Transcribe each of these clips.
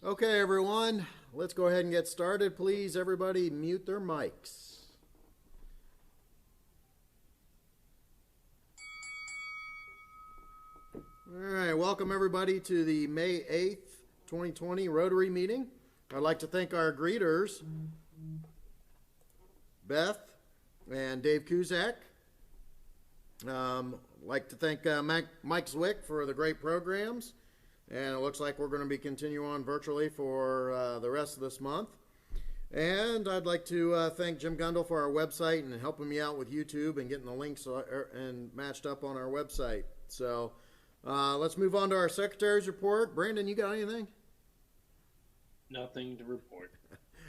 Okay, everyone, let's go ahead and get started. Please, everybody, mute their mics. All right, welcome everybody to the May 8th, 2020 Rotary Meeting. I'd like to thank our greeters, Beth and Dave Kuzak. Like to thank Mike Zwick for the great programs. And it looks like we're going to be continuing on virtually for the rest of this month. And I'd like to thank Jim Gundel for our website and helping me out with YouTube and getting the links and matched up on our website. So let's move on to our secretary's report. Brandon, you got anything? Nothing to report.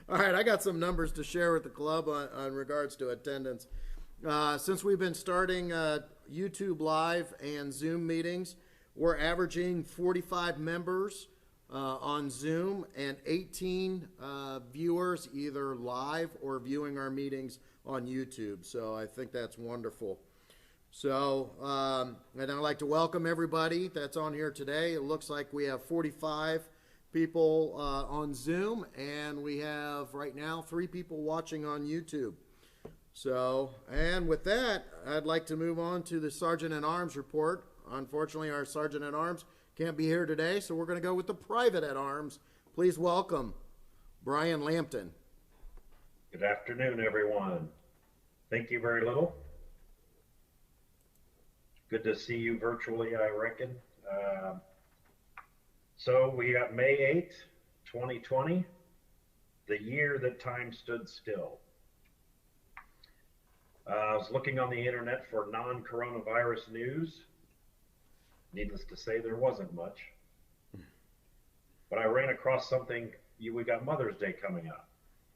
All right, I got some numbers to share with the club on regards to attendance. Since we've been starting YouTube Live and Zoom meetings, we're averaging 45 members on Zoom and 18 viewers either live or viewing our meetings on YouTube. So I think that's wonderful. So, and I'd like to welcome everybody that's on here today. It looks like we have 45 people on Zoom, and we have right now 3 people watching on YouTube. So, and with that, I'd like to move on to the Sergeant at Arms report. Unfortunately, our Sergeant at Arms can't be here today, so we're going to go with the Private at Arms. Please welcome Brian Lampton. Good afternoon, everyone. Thank you very little. Good to see you virtually, I reckon. So we got May 8th, 2020, the year that time stood still. I was looking on the internet for non-coronavirus news. Needless to say, there wasn't much. But I ran across something. We got Mother's Day coming up.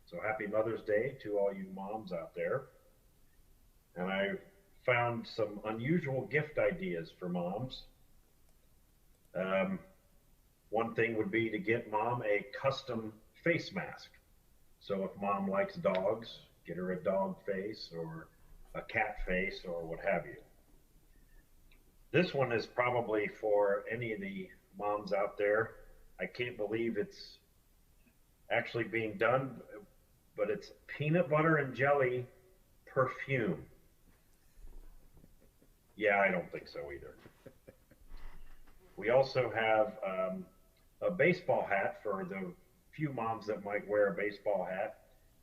So happy Mother's Day to all you moms out there. And I found some unusual gift ideas for moms. One thing would be to get mom a custom face mask. So if mom likes dogs, get her a dog face or a cat face or what have you. This one is probably for any of the moms out there. I can't believe it's actually being done, but it's peanut butter and jelly perfume. Yeah, I don't think so either. We also have a baseball hat for the few moms that might wear a baseball hat,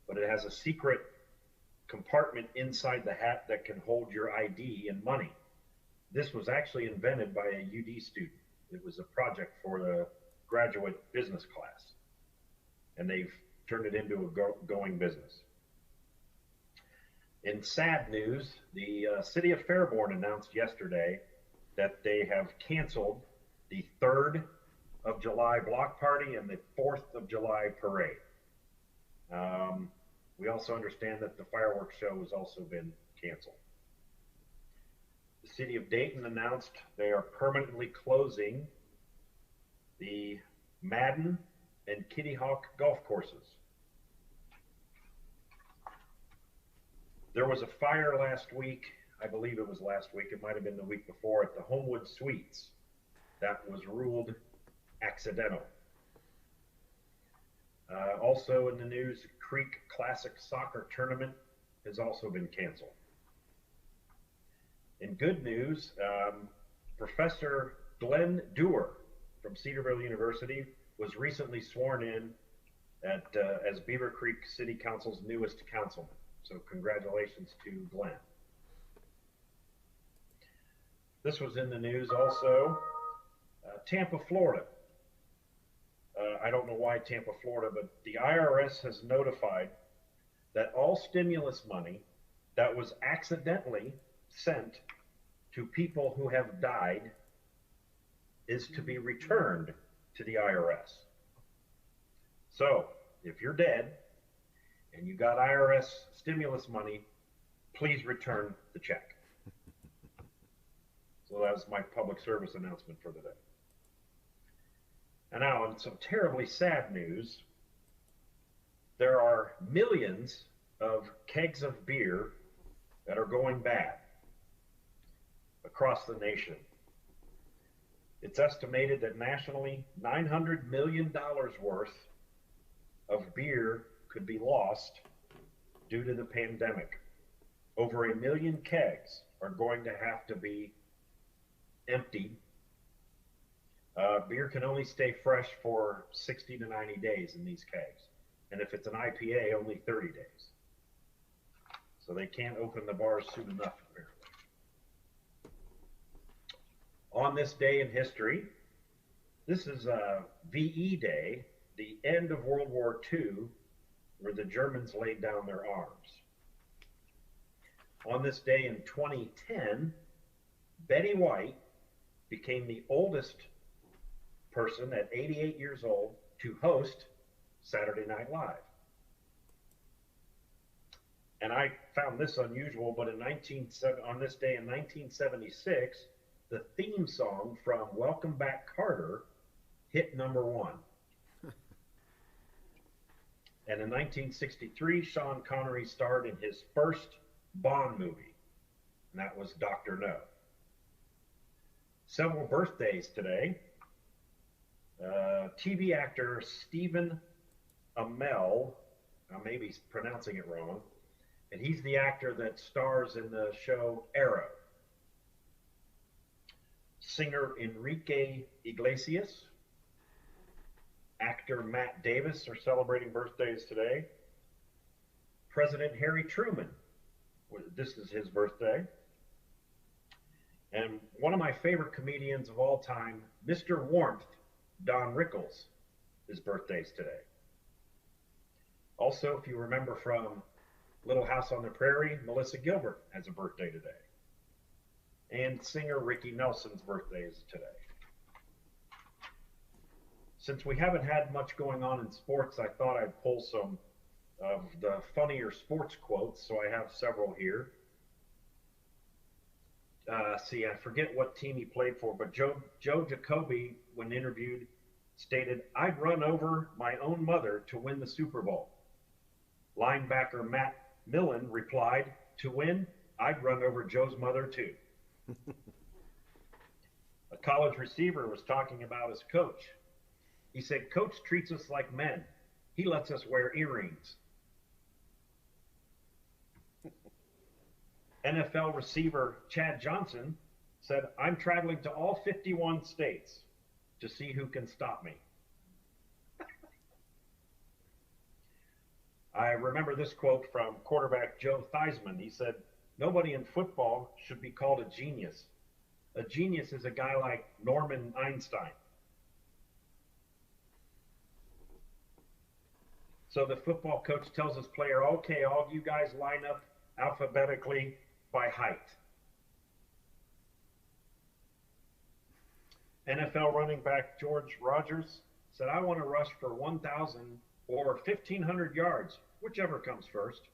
but it has a secret compartment inside the hat that can hold your ID and money. This was actually invented by a UD student. It was a project for the graduate business class, and they've turned it into a going business. In sad news, the city of Fairborn announced yesterday that they have canceled the 3rd of July block party and the 4th of July parade. We also understand that the fireworks show has also been canceled. The city of Dayton announced they are permanently closing the Madden and Kitty Hawk golf courses. There was a fire last week, I believe it was last week, it might have been the week before, at the Homewood Suites that was ruled accidental. Also in the news, Creek Classic Soccer Tournament has also been canceled. In good news, Professor Glenn Dewar from Cedarville University was recently sworn in as Beaver Creek City Council's newest councilman. So congratulations to Glenn. This was in the news also. Tampa, Florida. I don't know why Tampa, Florida, but the IRS has notified that all stimulus money that was accidentally sent to people who have died is to be returned to the IRS. So if you're dead and you got IRS stimulus money, please return the check. So that was my public service announcement for the day. And now, in some terribly sad news, there are millions of kegs of beer that are going bad across the nation. It's estimated that nationally $900 million worth of beer could be lost due to the pandemic. Over 1 million kegs are going to have to be emptied. Beer can only stay fresh for 60 to 90 days in these kegs. And if it's an IPA, only 30 days. So they can't open the bars soon enough, apparently. On this day in history, this is VE Day, the end of World War II, where the Germans laid down their arms. On this day in 2010, Betty White became the oldest person at 88 years old to host Saturday Night Live. And I found this unusual, but on this day in 1976, the theme song from Welcome Back, Carter hit #1. And in 1963, Sean Connery starred in his first Bond movie, and that was Dr. No. Several birthdays today. TV actor Stephen Amell, I may be pronouncing it wrong, and he's the actor that stars in the show Arrow. Singer Enrique Iglesias, actor Matt Davis are celebrating birthdays today. President Harry Truman, this is his birthday. And one of my favorite comedians of all time, Mr. Warmth, Don Rickles, his birthday's today. Also, if you remember from Little House on the Prairie, Melissa Gilbert has a birthday today. And singer Ricky Nelson's birthday is today. Since we haven't had much going on in sports, I thought I'd pull some of the funnier sports quotes, so I have several here. I forget what team he played for, but Joe Jacoby, when interviewed, stated, "I'd run over my own mother to win the Super Bowl." Linebacker Matt Millen replied, "To win, I'd run over Joe's mother too." A college receiver was talking about his coach. He said, "Coach treats us like men. He lets us wear earrings." NFL receiver Chad Johnson said, "I'm traveling to all 51 states to see who can stop me." I remember this quote from quarterback Joe Theismann. He said, "Nobody in football should be called a genius. A genius is a guy like Norman Einstein." So the football coach tells his player, "Okay, all you guys line up alphabetically by height." NFL running back George Rogers said, "I want to rush for 1,000 or 1,500 yards, whichever comes first."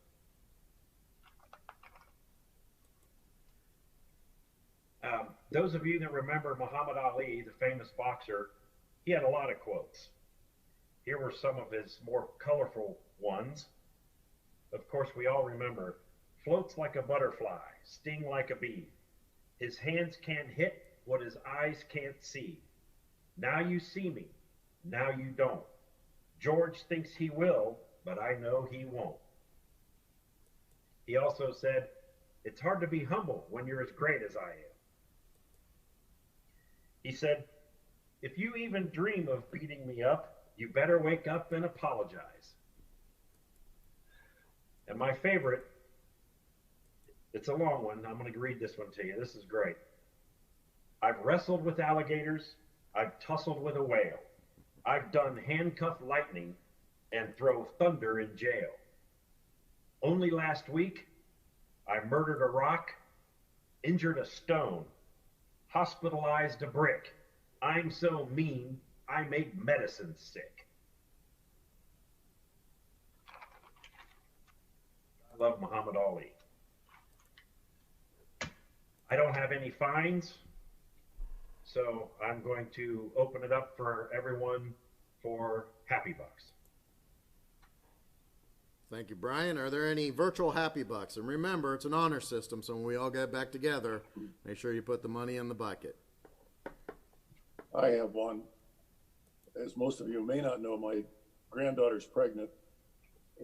Those of you that remember Muhammad Ali, the famous boxer, he had a lot of quotes. Here were some of his more colorful ones. Of course, we all remember, "Floats like a butterfly, sting like a bee. His hands can't hit what his eyes can't see. Now you see me, now you don't. George thinks he will, but I know he won't." He also said, "It's hard to be humble when you're as great as I am." He said, "If you even dream of beating me up, you better wake up and apologize." And my favorite, it's a long one. I'm going to read this one to you. This is great. "I've wrestled with alligators. I've tussled with a whale. I've done handcuff lightning and throw thunder in jail. Only last week, I murdered a rock, injured a stone, hospitalized a brick. I'm so mean, I make medicine sick." I love Muhammad Ali. I don't have any fines, so I'm going to open it up for everyone for Happy Bucks. Thank you, Brian. Are there any virtual Happy Bucks? And remember, it's an honor system, so when we all get back together, make sure you put the money in the bucket. I have one. As most of you may not know, my granddaughter's pregnant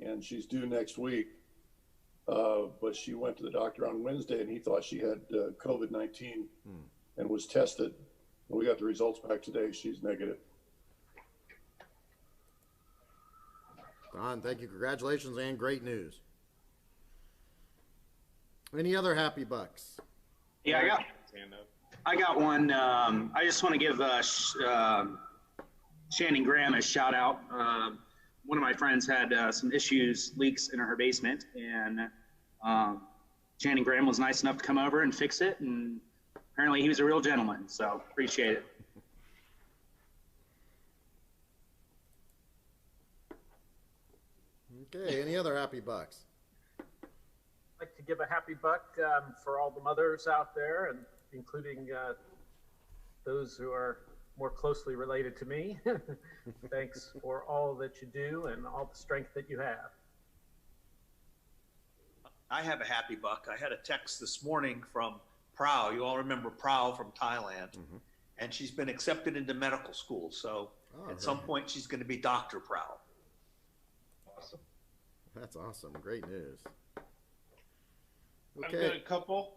and she's due next week. But she went to the doctor on Wednesday and he thought she had COVID-19 and was tested. We got the results back today. She's negative. Don, thank you. Congratulations and great news. Any other happy bucks? Yeah, I got one. I just want to give Shannon Graham a shout out. One of my friends had some issues, leaks in her basement, and Shannon Graham was nice enough to come over and fix it, and apparently he was a real gentleman, so appreciate it. Okay, any other happy bucks? I'd like to give a happy buck for all the mothers out there, and including those who are more closely related to me. Thanks for all that you do and all the strength that you have. I have a happy buck. I had a text this morning from Prao. You all remember Prao from Thailand. And she's been accepted into medical school. So at some point she's going to be Dr. Prao. Awesome. That's awesome. Great news. I've got a couple.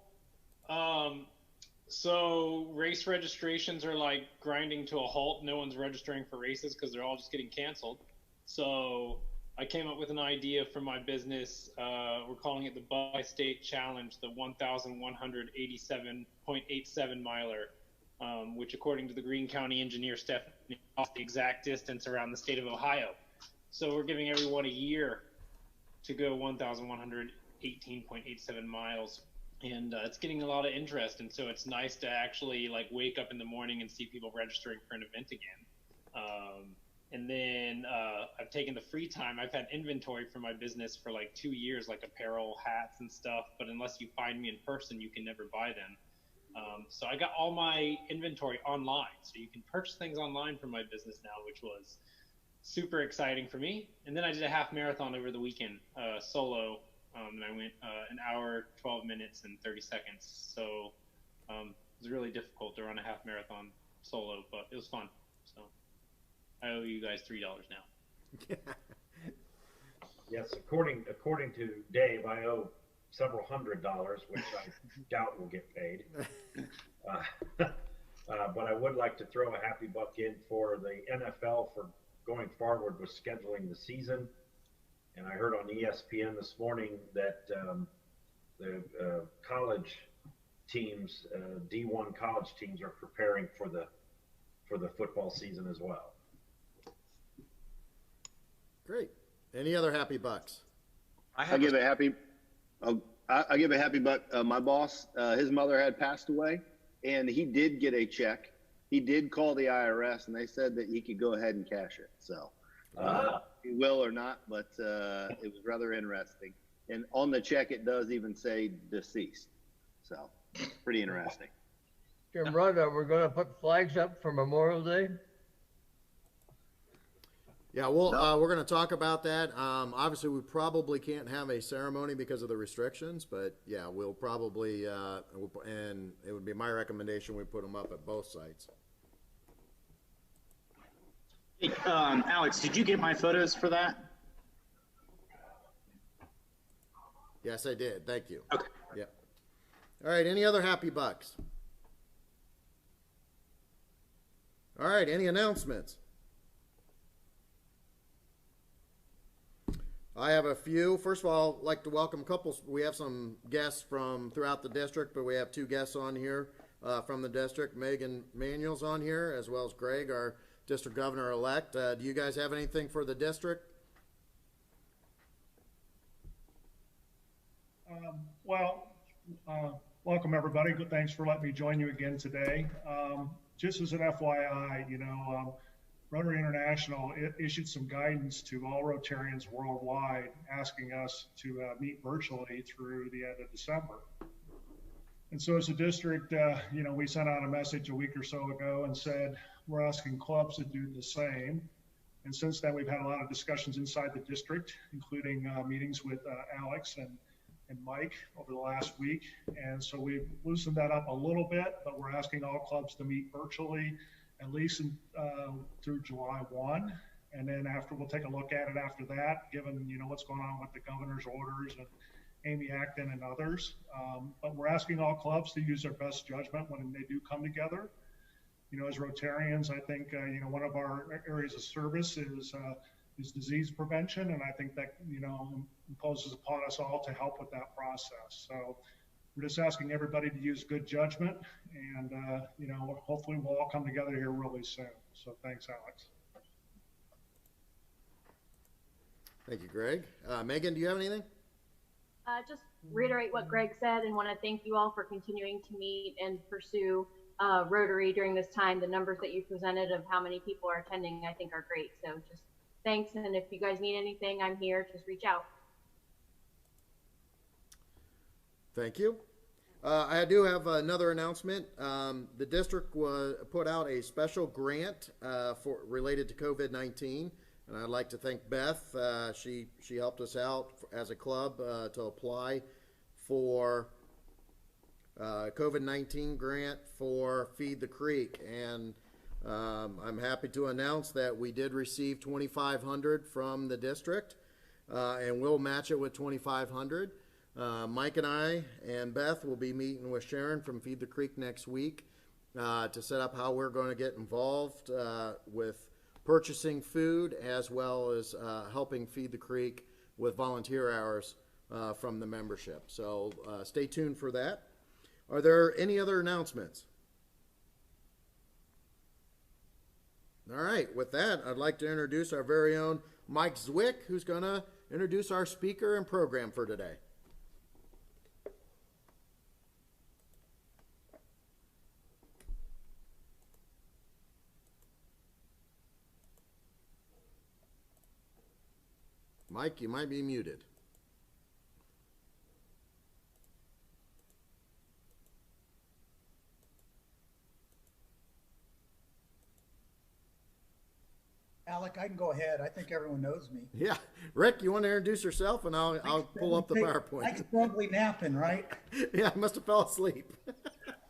So race registrations are like grinding to a halt. No one's registering for races because they're all just getting canceled. So I came up with an idea for my business. We're calling it the Bi-State Challenge, the 1,187.87 miler, which according to the Greene County engineer Stephanie, off the exact distance around the state of Ohio. So we're giving everyone a year to go 1,118.87 miles. And it's getting a lot of interest. And so it's nice to actually like wake up in the morning and see people registering for an event again. And then I've taken the free time. I've had inventory for my business for like 2 years, like apparel, hats and stuff. But unless you find me in person, you can never buy them. So I got all my inventory online. So you can purchase things online from my business now, which was super exciting for me. And then I did a half marathon over the weekend, solo. And I went an hour, 12 minutes, and 30 seconds. So it was really difficult to run a half marathon solo, but it was fun. So I owe you guys $3 now. Yes, according to Dave, I owe several $100s, which I doubt will get paid. But I would like to throw a happy buck in for the NFL for going forward with scheduling the season. And I heard on ESPN this morning that the college teams, D1 college teams, are preparing for the football season as well. Great. Any other happy bucks? I give a happy buck. My boss, his mother had passed away, and he did get a check. He did call the IRS, and they said that he could go ahead and cash it. So. He will or not, but it was rather interesting. And on the check, it does even say deceased. So pretty interesting. Jim Rhonda, we're going to put flags up for Memorial Day. Yeah, we're going to talk about that. Obviously, we probably can't have a ceremony because of the restrictions, but yeah, we'll probably, and it would be my recommendation we put them up at both sites. Hey, Alex, did you get my photos for that? Yes, I did. Thank you. Okay. Yeah. All right. Any other happy bucks? All right. Any announcements? I have a few. First of all, I'd like to welcome couples. We have some guests from throughout the district, but we have two guests on here from the district. Megan Manuel's on here, as well as Greg, our district governor-elect. Do you guys have anything for the district? Welcome everybody. Good, thanks for letting me join you again today. Just as an FYI, Rotary International issued some guidance to all Rotarians worldwide, asking us to meet virtually through the end of December. And so as a district, we sent out a message a week or so ago and said, we're asking clubs to do the same. And since then, we've had a lot of discussions inside the district, including meetings with Alex and Mike over the last week. And so we've loosened that up a little bit, but we're asking all clubs to meet virtually at least through July 1. And then we'll take a look at it after that, given, what's going on with the governor's orders and Amy Acton and others. But we're asking all clubs to use their best judgment when they do come together. As Rotarians, I think, one of our areas of service is disease prevention. And I think that, imposes upon us all to help with that process. So we're just asking everybody to use good judgment, and, hopefully we'll all come together here really soon. So thanks, Alex. Thank you, Greg. Megan, do you have anything? Just reiterate what Greg said, and want to thank you all for continuing to meet and pursue Rotary during this time. The numbers that you presented of how many people are attending, I think, are great. So just thanks, and if you guys need anything, I'm here. Just reach out. Thank you. I do have another announcement. The district put out a special grant related to COVID-19, and I'd like to thank Beth. She helped us out as a club to apply for COVID-19 grant for Feed the Creek, and I'm happy to announce that we did receive $2,500 from the district, and we'll match it with $2,500. Mike and I and Beth will be meeting with Sharon from Feed the Creek next week to set up how we're going to get involved with purchasing food, as well as helping Feed the Creek with volunteer hours from the membership. So stay tuned for that. Are there any other announcements? All right, with that, I'd like to introduce our very own Mike Zwick, who's going to introduce our speaker and program for today. Mike, you might be muted. Alec, I can go ahead. I think everyone knows me. Yeah. Rick, you want to introduce yourself, and I'll pull up the PowerPoint. Mike's probably napping, right? Yeah, I must have fell asleep.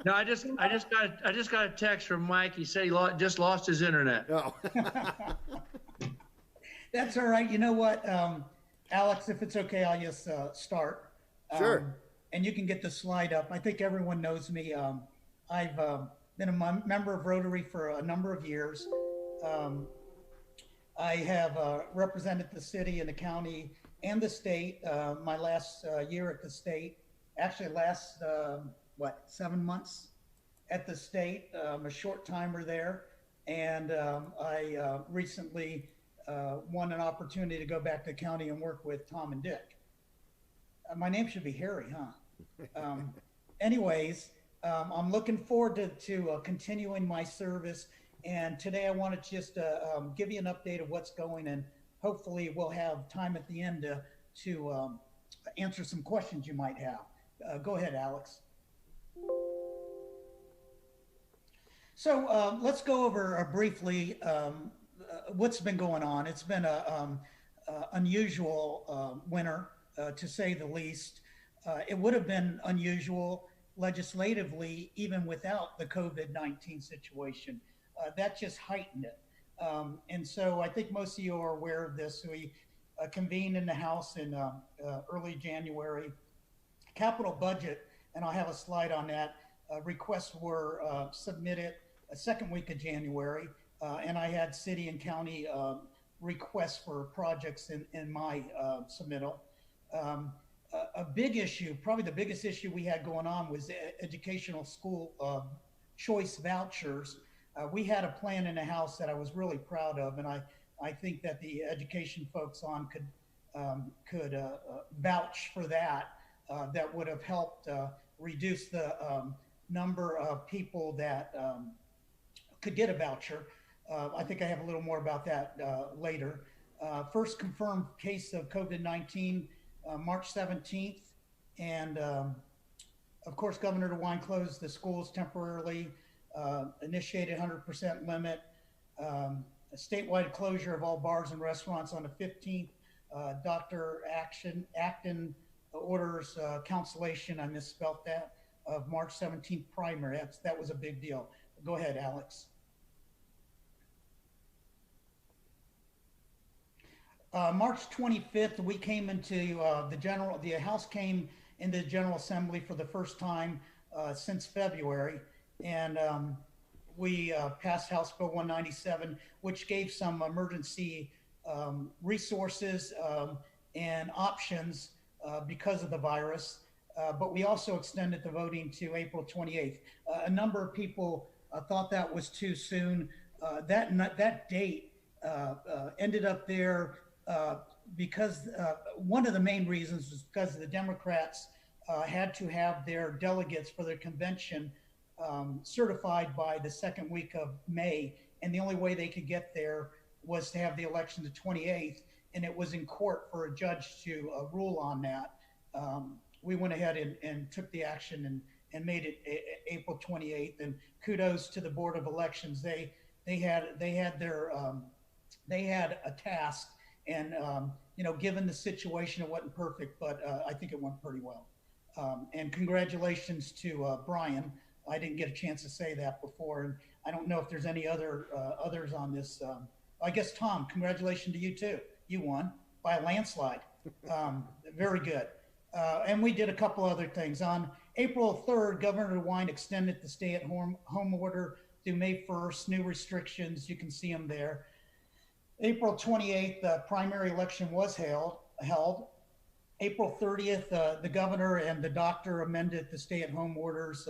No, I just got a text from Mike. He said he just lost his internet. Oh. That's all right. You know what, Alex, if it's okay, I'll just start. Sure. And you can get the slide up. I think everyone knows me. I've been a member of Rotary for a number of years. I have represented the city and the county and the state. My last year at the state, actually last, 7 months at the state. I'm a short timer there. And I recently won an opportunity to go back to the county and work with Tom and Dick. My name should be Harry, huh? Anyways, I'm looking forward to continuing my service. And today I want to just give you an update of what's going, and hopefully we'll have time at the end to answer some questions you might have. Go ahead, Alex. So let's go over briefly what's been going on. It's been a unusual winter, to say the least. It would have been unusual legislatively even without the COVID-19 situation. That just heightened it. And so I think most of you are aware of this. We convened in the House in early January. Capital budget, and I'll have a slide on that, requests were submitted a second week of January. And I had city and county requests for projects in my submittal. A big issue, probably the biggest issue we had going on, was educational school choice vouchers. We had a plan in the House that I was really proud of, and I think that the education folks on could vouch for that. That would have helped reduce the number of people that could get a voucher. I think I have a little more about that later. First confirmed case of COVID-19, March 17th. And of course, Governor DeWine closed the schools temporarily, initiated 100% limit, a statewide closure of all bars and restaurants on the 15th. Dr. Acton orders cancellation, I misspelled that, of March 17th primary. That was a big deal. Go ahead, Alex. March 25th, we came into the House came into the General Assembly for the first time since February, and we passed House Bill 197, which gave some emergency resources and options because of the virus. But we also extended the voting to April 28th. A number of people thought that was too soon. That date ended up there because one of the main reasons was because the Democrats had to have their delegates for their convention certified by the second week of May, and the only way they could get there was to have the election the 28th, and it was in court for a judge to rule on that. We went ahead and took the action and made it April 28th, and kudos to the Board of Elections. They had a task, and given the situation, it wasn't perfect, but I think it went pretty well. And congratulations to Brian. I didn't get a chance to say that before, and I don't know if there's any others on this. I guess Tom, congratulations to you too. You won by a landslide. Very good. And we did a couple other things. On April 3rd, Governor DeWine extended the stay-at-home order through May 1st. New restrictions, you can see them there. April 28th, the primary election was held. April 30th, the governor and the doctor amended the stay-at-home orders.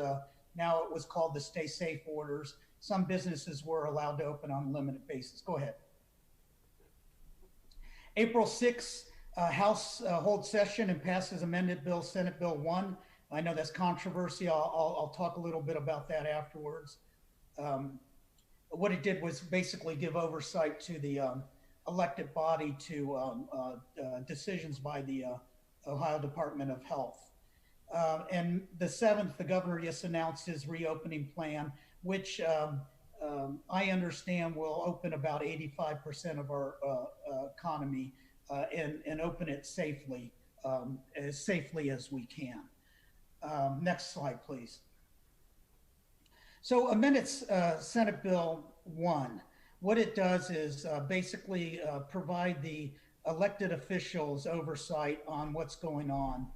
Now it was called the stay safe orders. Some businesses were allowed to open on a limited basis. Go ahead. April 6th, House holds session and passes amended bill, Senate Bill 1. I know that's controversy. I'll talk a little bit about that afterwards. What it did was basically give oversight to the elected body to decisions by the Ohio Department of Health. And the 7th, the governor just announced his reopening plan, which I understand will open about 85% of our economy and open it safely, as safely as we can. Next slide, please. So amendments Senate Bill 1. What it does is basically provide the elected officials oversight on what's going on.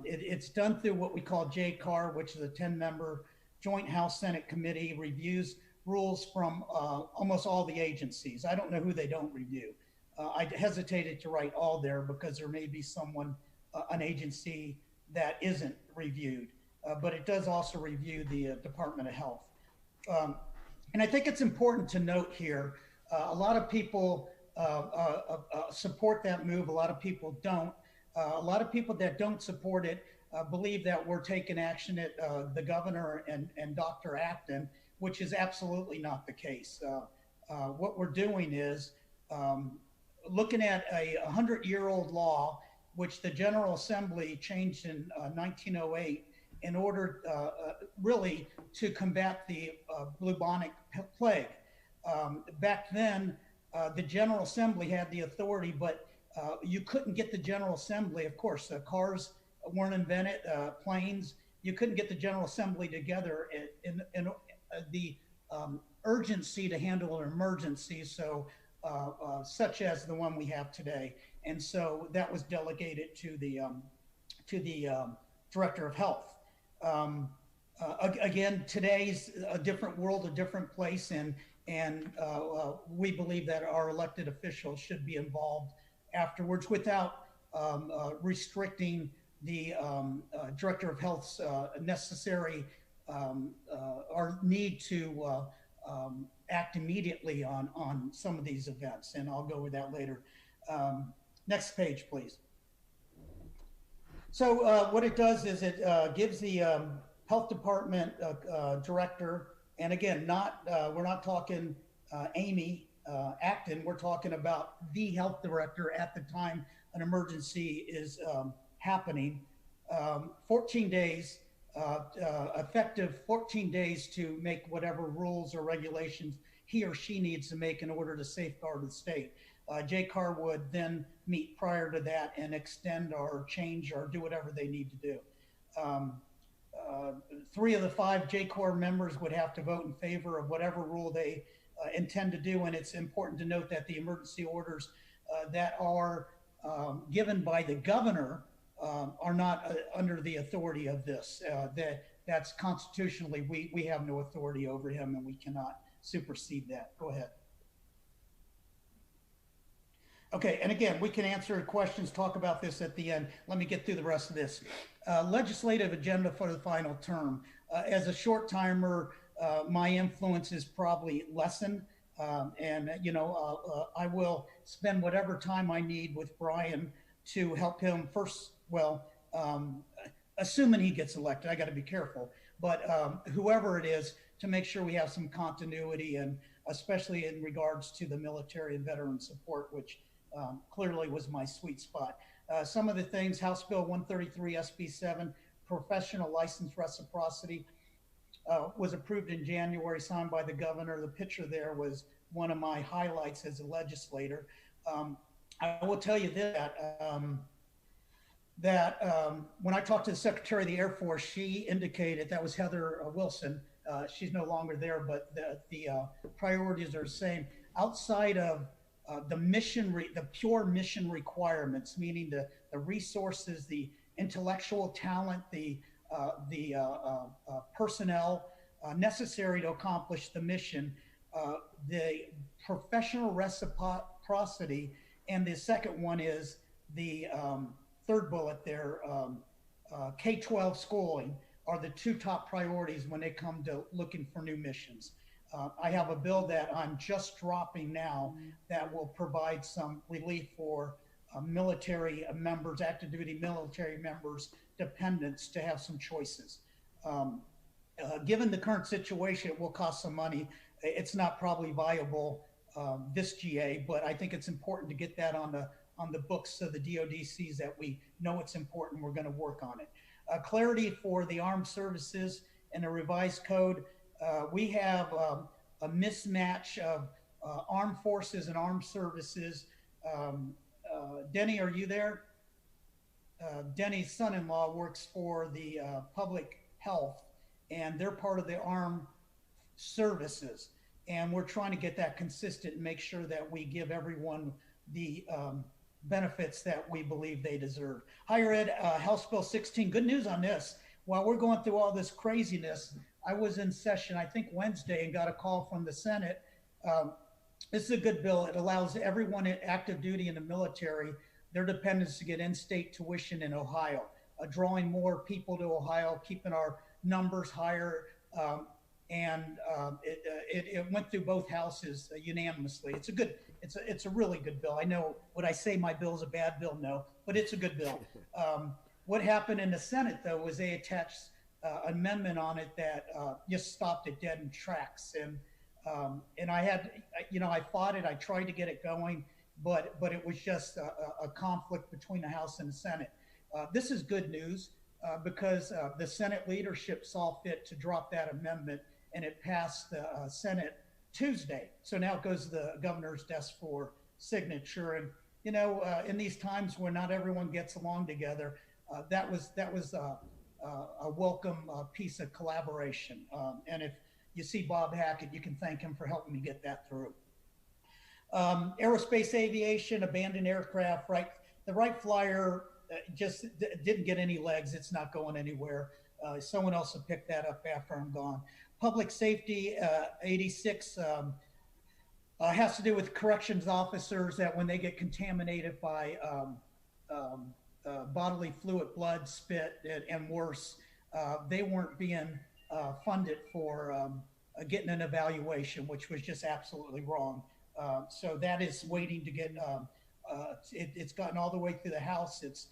It's done through what we call JCAR, which is a 10-member Joint House Senate Committee, reviews rules from almost all the agencies. I don't know who they don't review. I hesitated to write all there because there may be someone, an agency that isn't reviewed, but it does also review the Department of Health. And I think it's important to note here, a lot of people support that move. A lot of people don't. A lot of people that don't support it believe that we're taking action at the governor and Dr. Acton, which is absolutely not the case. What we're doing is looking at a 100-year-old law, which the General Assembly changed in 1908 in order really to combat the bubonic plague. Back then, the General Assembly had the authority, but you couldn't get the General Assembly. Of course, cars weren't invented, planes. You couldn't get the General Assembly together in the urgency to handle an emergency, so such as the one we have today. And so that was delegated to the Director of Health. Again, today's a different world, a different place, and we believe that our elected officials should be involved afterwards without restricting the Director of Health's necessary or need to act immediately on some of these events, and I'll go over that later. Next page, please. So what it does is it gives the health department director, and again, we're not talking Amy Acton, we're talking about the health director at the time an emergency is happening. 14 days, effective 14 days to make whatever rules or regulations he or she needs to make in order to safeguard the state. JCAR would then meet prior to that and extend or change or do whatever they need to do. 3 of the 5 JCAR members would have to vote in favor of whatever rule they intend to do, and it's important to note that the emergency orders that are given by the governor are not under the authority of this. That's constitutionally, we have no authority over him, and we cannot supersede that. Go ahead. Okay, and again, we can answer questions, talk about this at the end. Let me get through the rest of this. Legislative agenda for the final term. As a short timer, my influence is probably lessened. And, you know, I will spend whatever time I need with Brian to help him first, well, assuming he gets elected, I got to be careful, but whoever it is, to make sure we have some continuity, and especially in regards to the military and veteran support, which clearly was my sweet spot. Some of the things, House Bill 133 SB 7, professional license reciprocity, was approved in January, signed by the governor. The picture there was one of my highlights as a legislator. I will tell you that when I talked to the Secretary of the Air Force, she indicated, that was Heather Wilson, she's no longer there, but the priorities are the same. Outside of the pure mission requirements, meaning the resources, the intellectual talent, the personnel necessary to accomplish the mission, the professional reciprocity, and the second one is the third bullet there, K-12 schooling are the two top priorities when they come to looking for new missions. I have a bill that I'm just dropping now that will provide some relief for military members, active duty military members, dependents, to have some choices. Given the current situation, it will cost some money. It's not probably viable this GA, but I think it's important to get that on the books so the DoD sees that we know it's important. We're going to work on it. Clarity for the armed services and a revised code. We have a mismatch of armed forces and armed services. Denny, are you there? Denny's son-in-law works for the public health, and they're part of the armed services. And we're trying to get that consistent and make sure that we give everyone the benefits that we believe they deserve. Higher Ed, House Bill 16, good news on this. While we're going through all this craziness, I was in session, I think Wednesday, and got a call from the Senate. This is a good bill. It allows everyone in active duty in the military, their dependents, to get in-state tuition in Ohio, drawing more people to Ohio, keeping our numbers higher. It went through both houses unanimously. It's a really good bill. I know, would I say my bill is a bad bill? No, but it's a good bill. What happened in the Senate, though, was they attached an amendment on it that just stopped it dead in tracks. And I had, I fought it. I tried to get it going, but it was just a conflict between the House and the Senate. This is good news because the Senate leadership saw fit to drop that amendment, and it passed the Senate Tuesday. So now it goes to the governor's desk for signature. And, in these times when not everyone gets along together, that was a welcome piece of collaboration. And if you see Bob Hackett, you can thank him for helping me get that through. Aerospace aviation, abandoned aircraft, right? The Wright Flyer just didn't get any legs. It's not going anywhere. Someone else will pick that up after I'm gone. Public safety, 86, has to do with corrections officers that when they get contaminated by bodily fluid, blood, spit, and worse, they weren't being funded for getting an evaluation, which was just absolutely wrong. So that is waiting to get, it's gotten all the way through the House. It's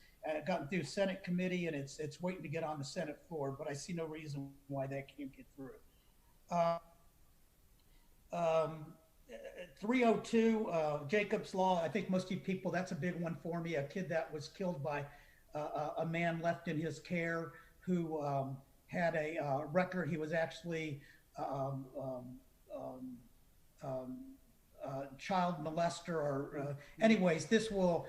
gotten through Senate committee, and it's waiting to get on the Senate floor, but I see no reason why that can't get through. 302, Jacob's Law. I think most of you people, that's a big one for me. A kid that was killed by a man left in his care who had a record. He was actually child molester, or anyways, this will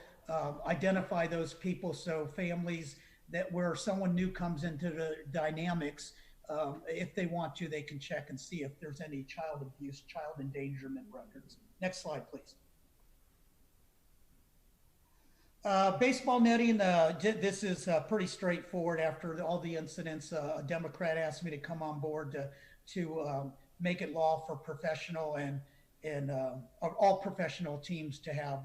identify those people, so families that where someone new comes into the dynamics, if they want to, they can check and see if there's any child abuse, child endangerment records. Next slide, please. Baseball netting, this is pretty straightforward. After all the incidents, a Democrat asked me to come on board to make it law for professional and all professional teams to have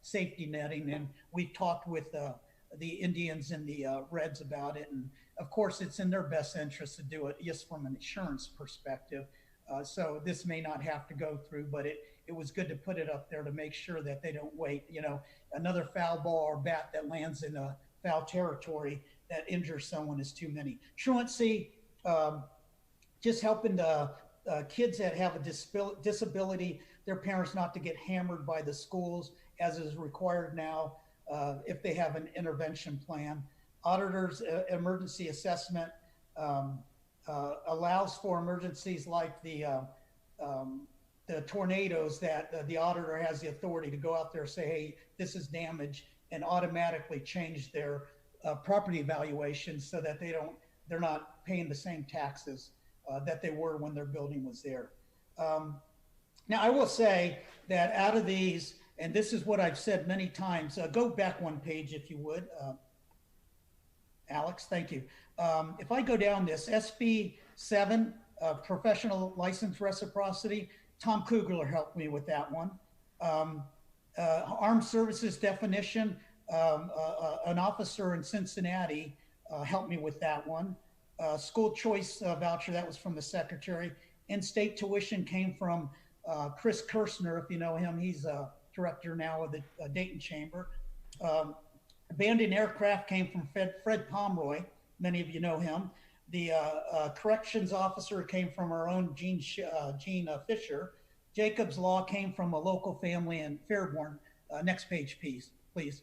safety netting. And we've talked with the Indians and the Reds about it. And of course, it's in their best interest to do it just from an insurance perspective. So this may not have to go through, but it was good to put it up there to make sure that they don't wait. You know, another foul ball or bat that lands in a foul territory that injures someone is too many. Truancy, just helping the kids that have a disability, their parents not to get hammered by the schools as is required now if they have an intervention plan. Auditors emergency assessment allows for emergencies like the tornadoes that the auditor has the authority to go out there and say, hey, this is damage, and automatically change their property valuation so that they're not paying the same taxes that they were when their building was there. Now, I will say that out of these, and this is what I've said many times, go back one page if you would. Alex, thank you. If I go down this, SB 7, professional license reciprocity, Tom Kugler helped me with that one. Armed services definition, an officer in Cincinnati helped me with that one. School choice voucher, that was from the secretary. In-state tuition came from Chris Kirshner, if you know him. He's a director now of the Dayton Chamber. Abandoned aircraft came from Fred Pomeroy. Many of you know him. The corrections officer came from our own Gene Fisher. Jacob's Law came from a local family in Fairborn. Next page, please.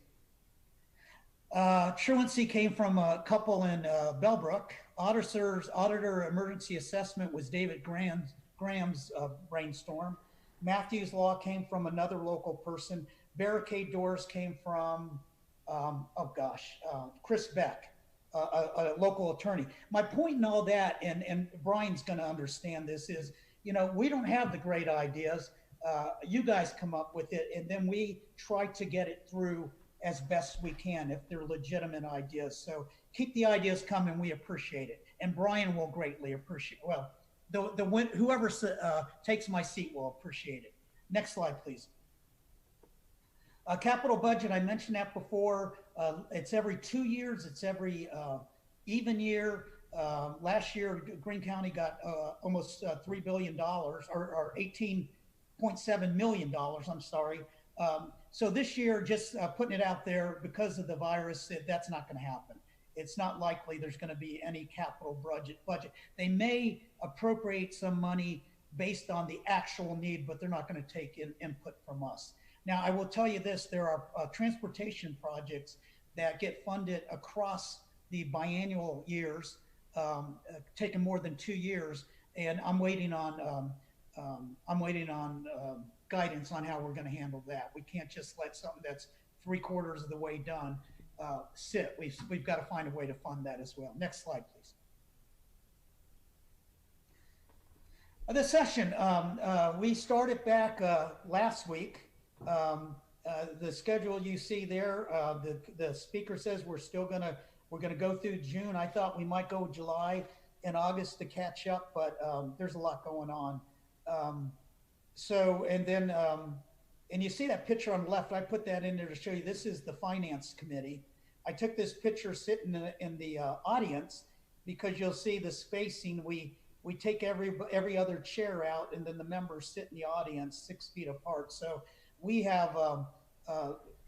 Truancy came from a couple in Bellbrook. Auditor emergency assessment was David Graham's brainstorm. Matthew's Law came from another local person. Barricade doors came from, Chris Beck, a local attorney. My point in all that, and Brian's going to understand this, is, you know, we don't have the great ideas. You guys come up with it, and then we try to get it through as best we can if they're legitimate ideas. So keep the ideas coming. We appreciate it. And Brian will greatly appreciate, well, whoever takes my seat will appreciate it. Next slide, please. Capital budget, I mentioned that before. It's every 2 years. It's every even year. Last year, Greene County got almost $3 billion, or $18.7 million, I'm sorry. So this year, just putting it out there, because of the virus, that's not going to happen. It's not likely there's going to be any capital budget. They may appropriate some money based on the actual need, but they're not going to take input from us. Now, I will tell you this, there are transportation projects that get funded across the biannual years, taking more than 2 years, and I'm waiting on guidance on how we're going to handle that. We can't just let something that's 3/4 of the way done sit. We've got to find a way to fund that as well. Next slide, please. The session, we started back last week. The schedule you see there, the speaker says we're gonna go through June. I thought we might go July and August to catch up, but there's a lot going on. And you see that picture on the left, I put that in there to show you, this is the finance committee. I took this picture sitting in the audience because you'll see the spacing. We take every other chair out, and then the members sit in the audience 6 feet apart. So we have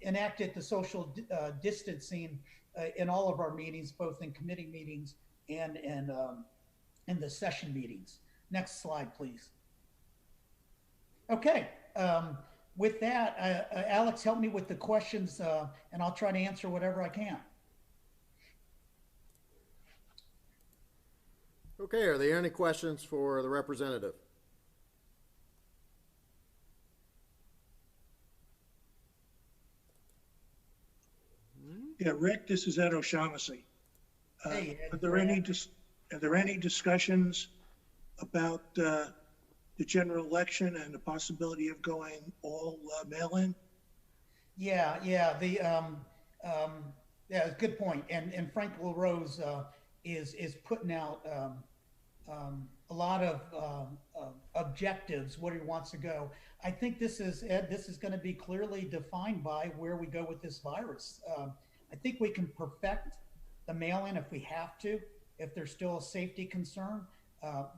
enacted the social distancing in all of our meetings, both in committee meetings and in the session meetings. Next slide, please. Okay. With that, Alex, help me with the questions, and I'll try to answer whatever I can. Okay, are there any questions for the representative? Yeah, Rick, this is Ed O'Shaughnessy. Hey, Ed, are there any discussions about the general election and the possibility of going all mail-in? Yeah, yeah. Yeah, good point. And Frank LaRose is putting out a lot of objectives, what he wants to go. I think this is, Ed, this is going to be clearly defined by where we go with this virus. I think we can perfect the mail-in if we have to, if there's still a safety concern.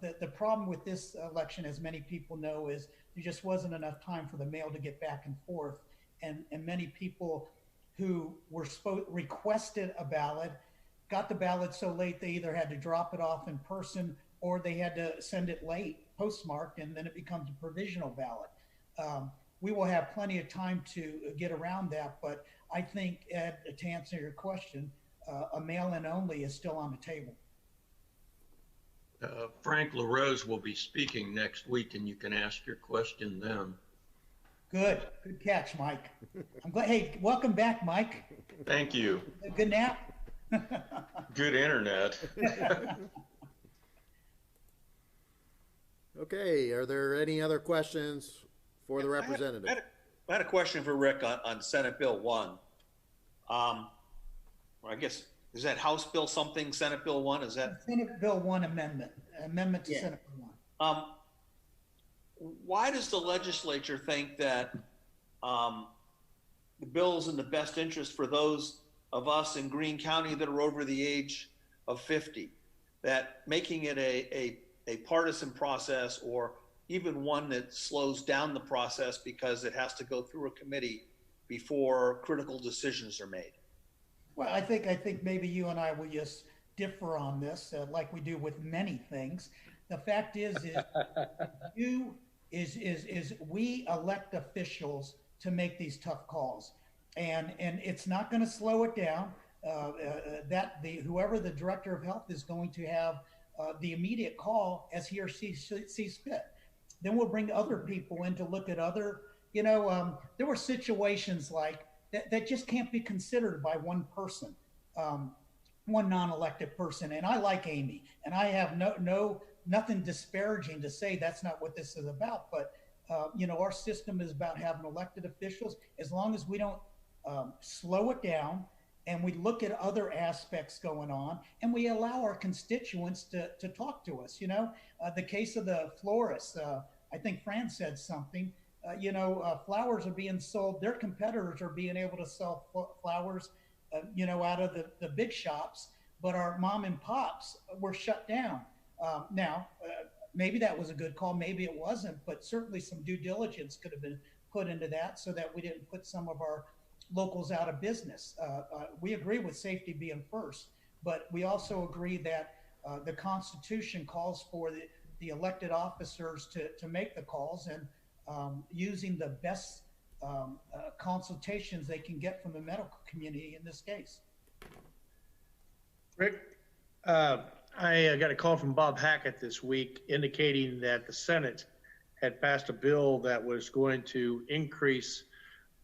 The problem with this election, as many people know, is there just wasn't enough time for the mail to get back and forth. And many people who were requested a ballot got the ballot so late they either had to drop it off in person or they had to send it late, postmarked, and then it becomes a provisional ballot. We will have plenty of time to get around that, but I think, Ed, to answer your question, a mail-in only is still on the table. Frank LaRose will be speaking next week, and you can ask your question then. Good catch, Mike. I'm glad. Hey, welcome back, Mike. Thank you. A good nap. Good internet. Okay, are there any other questions for the representative? I had a question for Rick on Senate Bill 1. I guess, is that House Bill something, Senate Bill 1? Is that? Senate Bill 1 amendment to Senate Bill 1. Why does the legislature think that the bill is in the best interest for those of us in Greene County that are over the age of 50? That making it a partisan process, or even one that slows down the process because it has to go through a committee before critical decisions are made? Well, I think maybe you and I will just differ on this, like we do with many things. The fact is we elect officials to make these tough calls, and it's not going to slow it down. Whoever the director of health is going to have the immediate call as he or she sees fit. Then we'll bring other people in to look at other. There were situations like that just can't be considered by one person, one non-elected person. And I like Amy, and I have nothing disparaging to say that's not what this is about. But our system is about having elected officials. As long as we don't slow it down, and we look at other aspects going on, and we allow our constituents to talk to us. The case of the florists, I think Fran said something. Flowers are being sold. Their competitors are being able to sell flowers, out of the big shops, but our mom and pops were shut down. Now, maybe that was a good call, maybe it wasn't, but certainly some due diligence could have been put into that so that we didn't put some of our locals out of business. We agree with safety being first, but we also agree that the Constitution calls for the elected officers to make the calls, and using the best consultations they can get from the medical community in this case. Rick, I got a call from Bob Hackett this week indicating that the Senate had passed a bill that was going to increase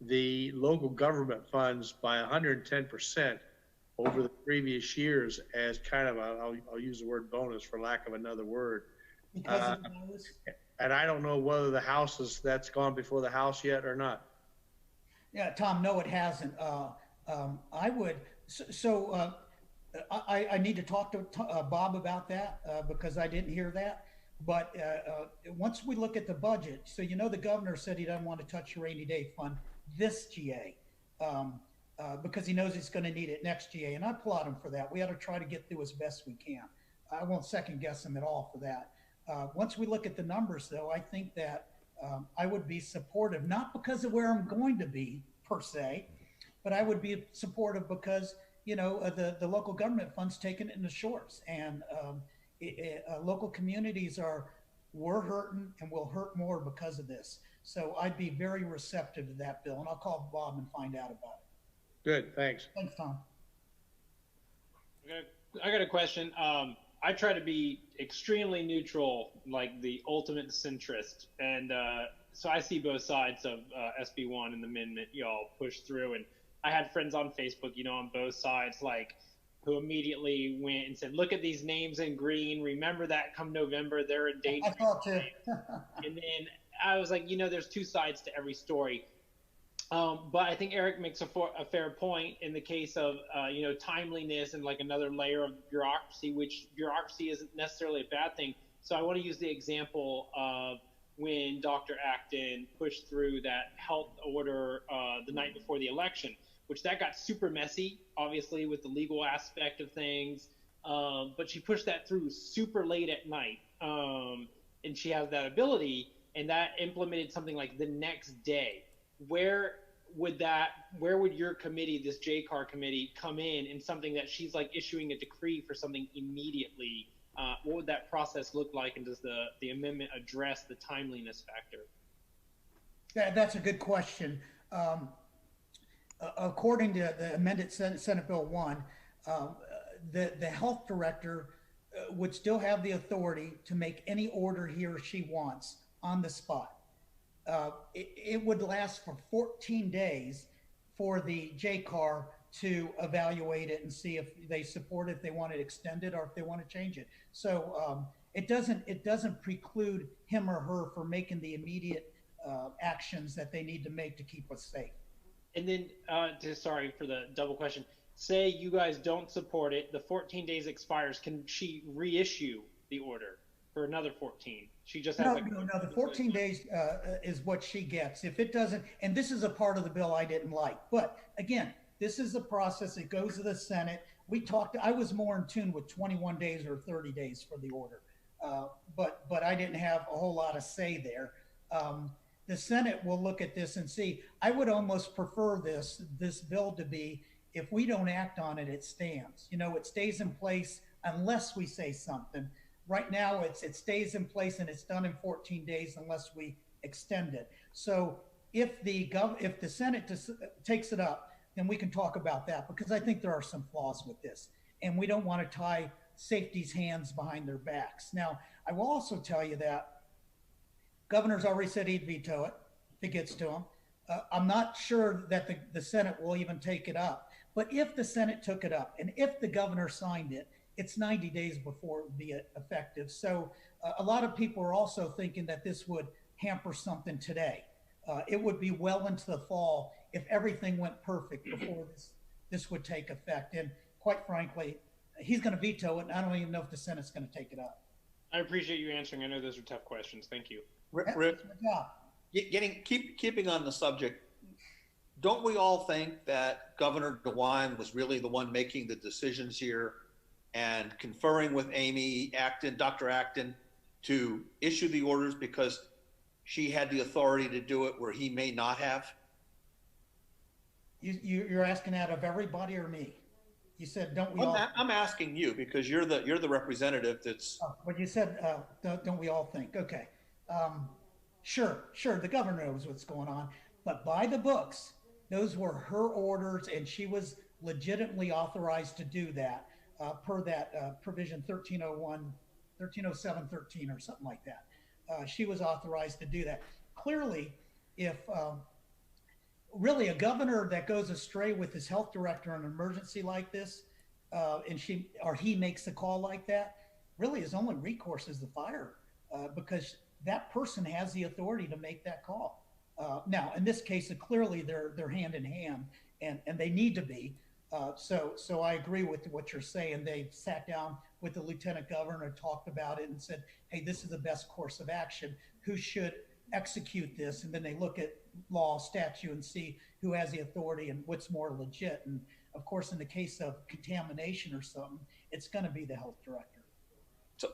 the local government funds by 110% over the previous years as kind of I'll use the word bonus for lack of another word. And I don't know whether the House that's gone before the House yet or not. Yeah, Tom, no, it hasn't. I would, I need to talk to Bob about that because I didn't hear that. But once we look at the budget, so the governor said he doesn't want to touch your rainy day fund this GA because he knows he's going to need it next GA, and I applaud him for that. We ought to try to get through as best we can. I won't second guess him at all for that. Once we look at the numbers, though, I think that I would be supportive, not because of where I'm going to be per se, but I would be supportive because the local government funds taken it in the shorts, and local communities were hurting and will hurt more because of this. So I'd be very receptive to that bill, and I'll call Bob and find out about it. Good, thanks. Thanks, Tom. I got a question. I try to be extremely neutral, like the ultimate centrist, and so I see both sides of SB1 and the amendment y'all push through. And I had friends on Facebook, on both sides, like who immediately went and said, "Look at these names in green. Remember that come November, they're in danger." I thought too. And then I was like, there's two sides to every story. But I think Eric makes a fair point in the case of timeliness and like another layer of bureaucracy, which bureaucracy isn't necessarily a bad thing. So I want to use the example of when Dr. Acton pushed through that health order the night before the election, which that got super messy, obviously with the legal aspect of things. But she pushed that through super late at night, and she has that ability, and that implemented something like the next day. Where would your committee, this JCAR committee, come in something that she's like issuing a decree for something immediately? What would that process look like, and does the amendment address the timeliness factor? That's a good question. According to the amended Senate Bill 1, the health director would still have the authority to make any order he or she wants on the spot. It would last for 14 days for the JCAR to evaluate it and see if they support it, if they want it extended, or if they want to change it. So it doesn't preclude him or her from making the immediate actions that they need to make to keep us safe. And then, sorry for the double question. Say you guys don't support it, the 14 days expires. Can she reissue the order for another 14? She just has no. The 14 days is what she gets. If it doesn't, and this is a part of the bill I didn't like, but again, this is a process. It goes to the Senate. I was more in tune with 21 days or 30 days for the order, but I didn't have a whole lot of say there. The Senate will look at this and see. I would almost prefer this bill to be, if we don't act on it, it stands. It stays in place unless we say something. Right now, it stays in place and it's done in 14 days unless we extend it. So if the Senate takes it up, then we can talk about that, because I think there are some flaws with this, and we don't want to tie safety's hands behind their backs. Now, I will also tell you that governor's already said he'd veto it if it gets to him. I'm not sure that the Senate will even take it up. But if the Senate took it up and if the governor signed it, it's 90 days before it would be effective. So a lot of people are also thinking that this would hamper something today. It would be well into the fall if everything went perfect before this would take effect. And quite frankly, he's going to veto it, and I don't even know if the Senate's going to take it up. I appreciate you answering. I know those are tough questions. Thank you. Rick, keeping on the subject, don't we all think that Governor DeWine was really the one making the decisions here and conferring with Dr. Acton, to issue the orders because she had the authority to do it where he may not have? You're asking that of everybody or me? You said, don't we all? I'm asking you because you're the representative that's. But you said, don't we all think? Okay. Sure. The governor knows what's going on, but by the books, those were her orders, and she was legitimately authorized to do that per that provision 1307-13 or something like that. She was authorized to do that. Clearly, if really a governor that goes astray with his health director in an emergency like this, and he makes a call like that, really his only recourse is the fire, because that person has the authority to make that call. Now, in this case, clearly they're hand in hand, and they need to be. So I agree with what you're saying. They sat down with the lieutenant governor and talked about it and said, hey, this is the best course of action. Who should execute this? And then they look at law, statute, and see who has the authority and what's more legit. And of course, in the case of contamination or something, it's going to be the health director. So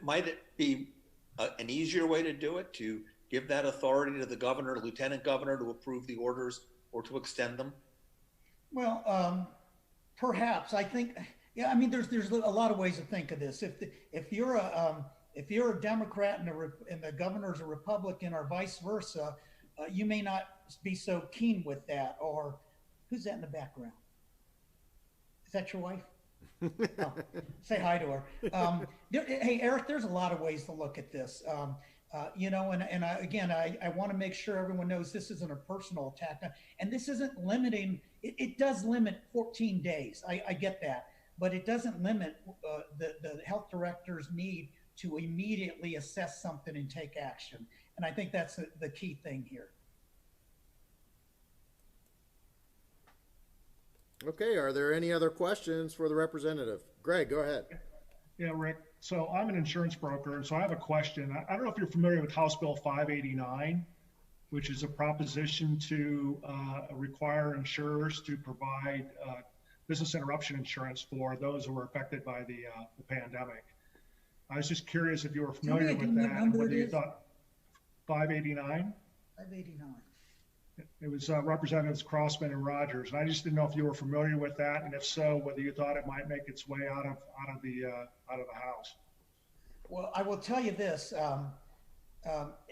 might it be an easier way to do it, to give that authority to the governor, lieutenant governor, to approve the orders or to extend them? Well, perhaps. I think, yeah. I mean, there's a lot of ways to think of this. If you're a Democrat and the governor's a Republican, or vice versa, you may not be so keen with that. Or who's that in the background? Is that your wife? Oh, say hi to her. Hey, Eric, there's a lot of ways to look at this. I want to make sure everyone knows this isn't a personal attack, and this isn't limiting. It does limit 14 days. I get that, but it doesn't limit the health director's need to immediately assess something and take action. And I think that's the key thing here. Okay, are there any other questions for the representative? Greg, go ahead. Yeah, Rick. So I'm an insurance broker, and so I have a question. I don't know if you're familiar with House Bill 589, which is a proposition to require insurers to provide business interruption insurance for those who were affected by the pandemic. I was just curious if you were familiar with that and whether you thought 589. 589. It was Representatives Crossman and Rogers, and I just didn't know if you were familiar with that, and if so, whether you thought it might make its way out of the House. Well, I will tell you this: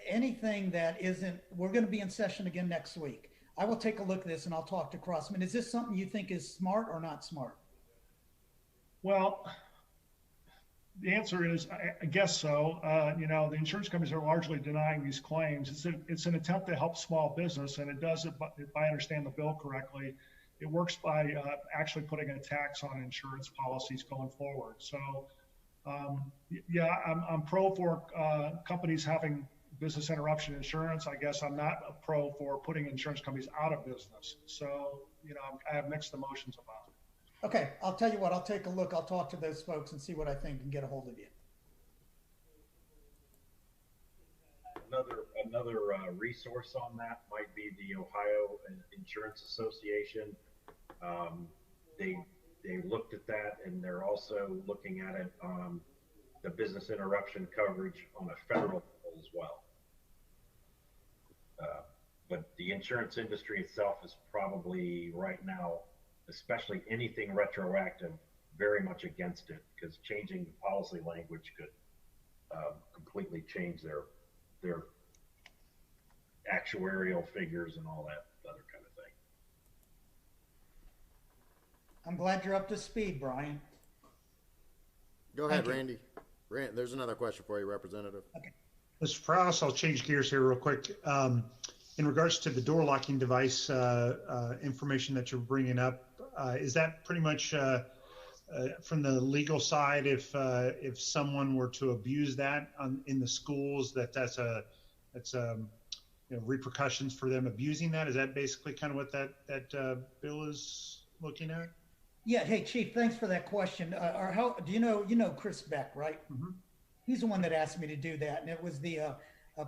anything that isn't, we're going to be in session again next week. I will take a look at this and I'll talk to Crossman. Is this something you think is smart or not smart? Well, the answer is, I guess so. You know, the insurance companies are largely denying these claims. It's an attempt to help small business, and it does, if I understand the bill correctly, it works by actually putting a tax on insurance policies going forward. So, yeah, I'm pro for companies having business interruption insurance. I guess I'm not a pro for putting insurance companies out of business. So, you know, I have mixed emotions about it. Okay, I'll tell you what, I'll take a look. I'll talk to those folks and see what I think and get a hold of you. Another resource on that might be the Ohio Insurance Association. They looked at that, and they're also looking at it the business interruption coverage on a federal level as well. But the insurance industry itself is probably right now, especially anything retroactive, very much against it, because changing the policy language could completely change their actuarial figures and all that other kind of thing. I'm glad you're up to speed, Brian. Go ahead, Randy. There's another question for you, Representative. Okay. Mr. Perales, I'll change gears here real quick. In regards to the door locking device information that you're bringing up, is that pretty much from the legal side? If someone were to abuse that in the schools, that's you know, repercussions for them abusing that? Is that basically kind of what that bill is looking at? Yeah. Hey, Chief, thanks for that question. Or how do you know Chris Beck, right? Mm-hmm. He's the one that asked me to do that, and it was the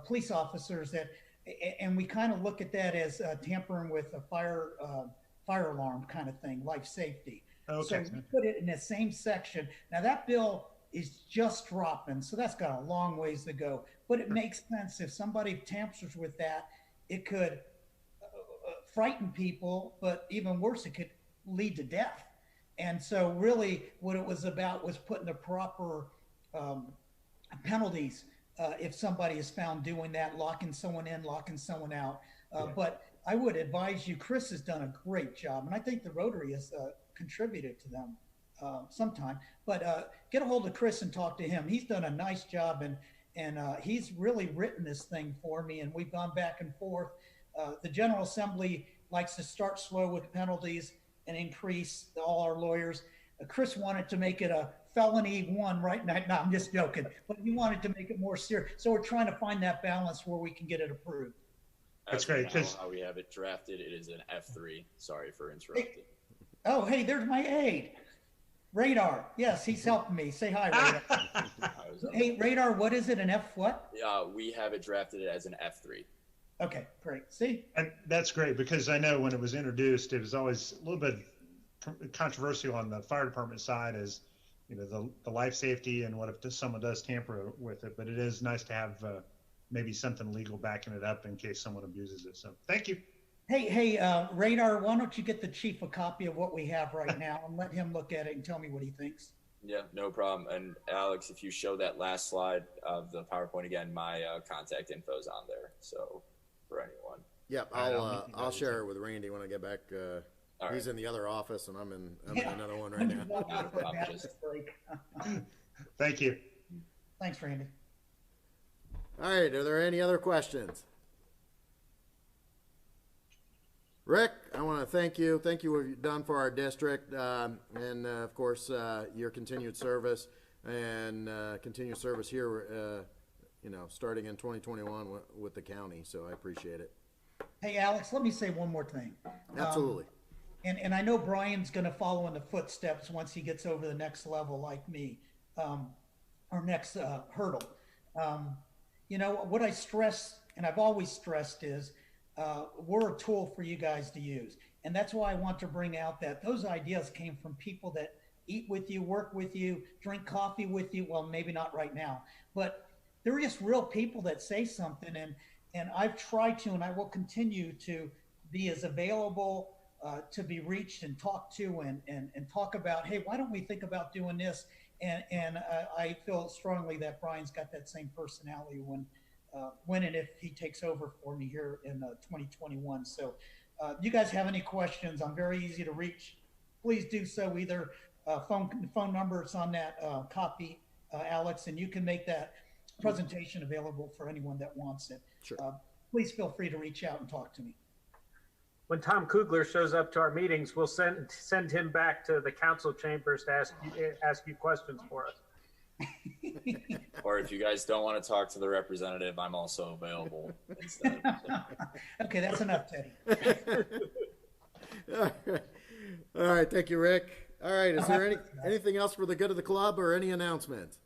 police officers that. And we kind of look at that as tampering with a fire alarm kind of thing, life safety. Okay. So we put it in the same section. Now that bill is just dropping, so that's got a long ways to go. But it makes sense if somebody tampers with that, it could frighten people, but even worse, it could lead to death. And so really what it was about was putting the proper penalties if somebody is found doing that, locking someone in, locking someone out. But I would advise you, Chris has done a great job, and I think the Rotary has contributed to them sometime. But get a hold of Chris and talk to him. He's done a nice job, and he's really written this thing for me, and we've gone back and forth. The General Assembly likes to start slow with penalties and increase all our lawyers. Chris wanted to make it a felony one right now. No, I'm just joking. But he wanted to make it more serious. So we're trying to find that balance where we can get it approved. That's great. How we have it drafted, it is an F3. Sorry for interrupting. Hey, there's my aide. Radar. Yes, he's helping me. Say hi, Radar. Hey, Radar, what is it? An F what? We have it drafted as an F3. Okay, great. See? And that's great, because I know when it was introduced, it was always a little bit controversial on the fire department side, as you know, the life safety and what if someone does tamper with it. But it is nice to have maybe something legal backing it up in case someone abuses it. So thank you. Hey, Radar, why don't you get the chief a copy of what we have right now and let him look at it and tell me what he thinks. Yeah, no problem. And Alex, if you show that last slide of the PowerPoint again, my contact info is on there. So for anyone. Yep, I'll share it with Randy when I get back. He's in the other office, and I'm in another one right now. Thank you. Thanks, Randy. All right, are there any other questions? Rick, I want to thank you. Thank you for what you've done for our district, and of course, your continued service and continued service here, starting in 2021 with the county. So I appreciate it. Hey, Alex, let me say one more thing. Absolutely. And I know Brian's going to follow in the footsteps once he gets over the next level like me, or next hurdle. You know, what I stress, and I've always stressed, is we're a tool for you guys to use. And that's why I want to bring out that those ideas came from people that eat with you, work with you, drink coffee with you. Well, maybe not right now, but they're just real people that say something. And I've tried to, and I will continue to be as available to be reached and talked to, and talk about, hey, why don't we think about doing this? And I feel strongly that Brian's got that same personality when and if he takes over for me here in 2021. So you guys have any questions, I'm very easy to reach. Please do so. Either phone numbers on that copy, Alex, and you can make that presentation available for anyone that wants it. Sure. Please feel free to reach out and talk to me. When Tom Kugler shows up to our meetings, we'll send him back to the council chambers to ask you questions for us. Or if you guys don't want to talk to the representative, I'm also available instead. Okay, that's enough, Teddy. All right, thank you, Rick. All right, is there anything else for the good of the club or any announcements?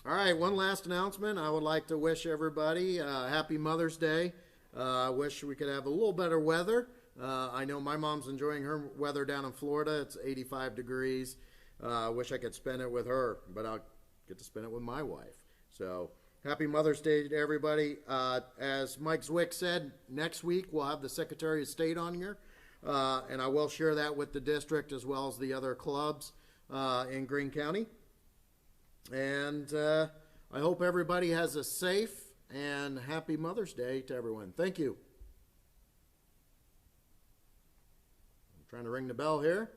All right, one last announcement. I would like to wish everybody happy Mother's Day. I wish we could have a little better weather. I know my mom's enjoying her weather down in Florida. It's 85 degrees. I wish I could spend it with her, but I'll get to spend it with my wife. So happy Mother's Day to everybody. As Mike Zwick said, next week we'll have the Secretary of State on here, and I will share that with the district as well as the other clubs in Greene County. And I hope everybody has a safe and happy Mother's Day to everyone. Thank you. I'm trying to ring the bell here.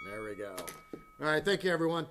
There we go. All right, thank you, everyone.